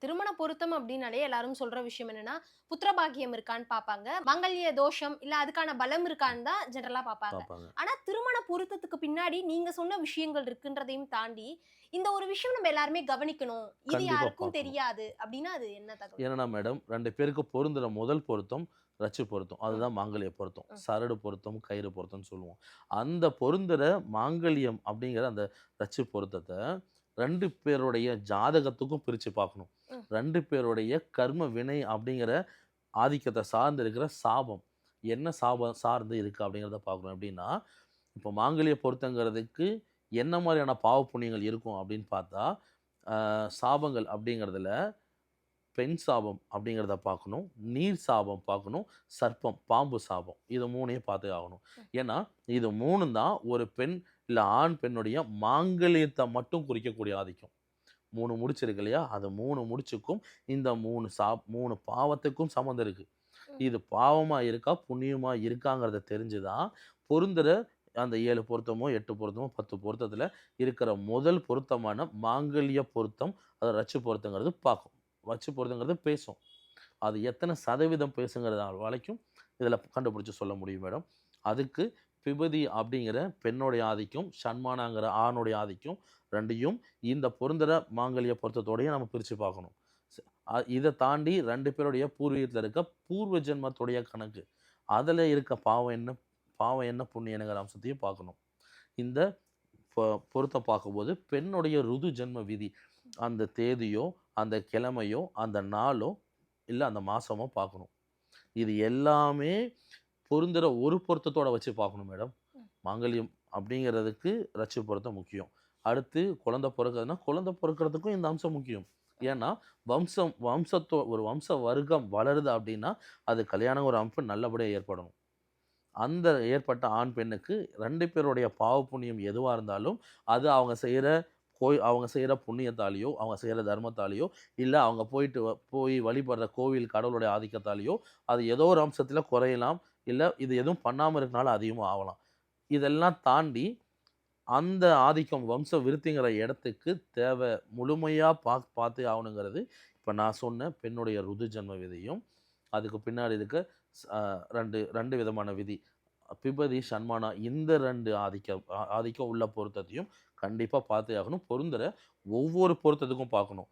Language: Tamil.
திருமண பொருத்தம் அப்படின்னாலே எல்லாரும் சொல்ற விஷயம் என்னன்னா, புத்திர பாக்கியம் இருக்கான்னு பார்ப்பாங்க. மங்கல்ய தோஷம் இல்ல அதுக்கான பலம் இருக்கான்னு தான் ஜெனரலா பார்ப்பாங்க. பார்ப்பாங்க. ஆனா திருமண பொருத்தத்துக்கு பின்னாடி நீங்க சொன்ன விஷயங்கள் இருக்குன்றதையும் தாண்டி, இந்த ஒரு விஷயம் நம்ம எல்லாருமே கவனிக்கணும். இது கண்டிப்பா யாருக்கும் பார்க்கணும். தெரியாது அப்படின்னா அது என்ன தகவல்? என்னன்னா மேடம் 2 பேருக்கு பொருந்துற முதல் பொருத்தம் ரச்சு பொருத்தம். ம், அதுதான் மாங்கல்ய பொருத்தம். ம், சரடு பொருத்தம், கயிறு பொருத்தம்னு சொல்லுவோம். அந்த பொருந்துற மாங்கல்யம் அப்படிங்கிற அந்த ரச்சு பொருத்தத்த 2 பேருடைய ஜாதகத்துக்கும் பிரிச்சு பார்க்கணும். ம், 2 பேருடைய கர்ம வினை அப்படிங்கிற ஆதிக்கத்த சார்ந்து இருக்கிற சாபம். என்ன சாபம் சார்ந்து இருக்கு அப்படிங்கிறத பார்க்கணும். எப்படின்னா, இப்போ மாங்கல்ய பொருத்தங்கிறதுக்கு என்ன மாரியான பாவ புண்ணியங்கள் இருக்கும் அப்படின்னு பார்த்தா, சாபங்கள் அப்படிங்கிறதுல பெண் சாபம் அப்படிங்கிறத பார்க்கணும். நீர் சாபம் பார்க்கணும். சர்ப்பம், பாம்பு சாபம். இது 3யும் பார்த்தே ஆகணும். ம், ஏன்னா, இது 3ம் தான் ஒரு பெண் இல்ல ஆண் பெண்ணுடைய மாங்கல்யத்த மட்டும் குறிக்கக்கூடிய ஆதிக்கம். 3 முடிச்சு இருக்கு இல்லையா? அது 3 முடிச்சுக்கும் இந்த 3 பாவத்துக்கும் சம்மந்தம் இருக்கு. ம். இது பாவமா இருக்கா, புண்ணியமா இருக்காங்கிறத தெரிஞ்சு தான் பொருந்துற அந்த 7 பொருத்தமோ, 8 பொருத்தமோ, 10 பொருத்தத்தில இருக்கிற முதல் பொருத்தமான மாங்கல்ய பொருத்தம், அது ரட்சு பொருத்தங்கிறது பார்க்கும். வச்சு பொருத்தங்கிறது பேசும். அது எத்தன சதவீதம் பேசுங்கிறது வரைக்கும் இதில கண்டுபிடிச்சு சொல்ல முடியும் மேடம். அதுக்கு பிபதி அப்படிங்கிற பெண்ணுடைய ஆதிக்கம், ஷண்மானாங்கிற ஆணுடைய ஆதிக்கம் 2யும் இந்த பொருந்துற மாங்கல்ய பொருத்தத்தோடயும் நம்ம பிரிச்சு பார்க்கணும். ஸ் இத தாண்டி 2 பேருடைய பூர்வீகத்தில இருக்க பூர்வ ஜென்மத்துடைய கணக்கு. அதில இருக்க பாவம் என்ன, புண்ணியம் என்னங்கிற அம்சத்தையும் பார்க்கணும். இந்த பொருத்தம் பார்க்கும்போது பெண்ணுடைய ருது ஜென்ம விதி. அந்த தேதியோ, அந்த கிழமையோ, அந்த நாளோ, இல்ல அந்த மாசமோ பார்க்கணும். இது எல்லாமே பொருந்துற ஒரு பொருத்தத்தோட வச்சு பார்க்கணும் மேடம். ம். மாங்கல்யம் அப்படிங்கிறதுக்கு ரட்சு பொருத்தம் முக்கியம். அடுத்து குழந்தை பொறக்குதுன்னா, குழந்தை பொறக்கிறதுக்கும் இந்த அம்சம் முக்கியம். ஏன்னா, ஒரு வம்ச வர்க்கம் வளருது அப்படின்னா, அது கல்யாணம் ஒரு அமைப்பு நல்லபடியா ஏற்படணும். அந்த ஏற்பட்ட ஆண், பெண்ணுக்கு 2 பேருடைய பாவ புண்ணியம் எதுவா இருந்தாலும், அது அவங்க செய்ற புண்ணியத்தாலயோ, அவங்க செய்ற தர்மத்தாலயோ, இல்ல அவங்க போய் வழிபடுற கோவில் கடவுளுடைய ஆதிக்கத்தாலயோ, அது ஏதோ ஒரு அம்சத்தில குறையலாம். இல்ல இது எதுவும் பண்ணாம இருக்கனால அதிகமா ஆவலாம். இதெல்லாம் தாண்டி அந்த ஆதிக்கம் வம்ச விருத்திங்கிற இடத்துக்கு முழுமையா பார்த்தே ஆவணுங்கிறது, இப்ப நான் சொன்ன பெண்ணுடைய ருது ஜென்ம விதியும், அதுக்கு பின்னாடி இருக்க ஸ் அ 2 விதமான விதி. பிபதி, ஷண்மானா இந்த 2 ஆதிக்கம் உள்ள பொருத்தத்தையும் கண்டிப்பா பார்த்தே ஆகணும். பொருந்துற ஒவ்வொரு பொருத்தத்துக்கும் பார்க்கணும்.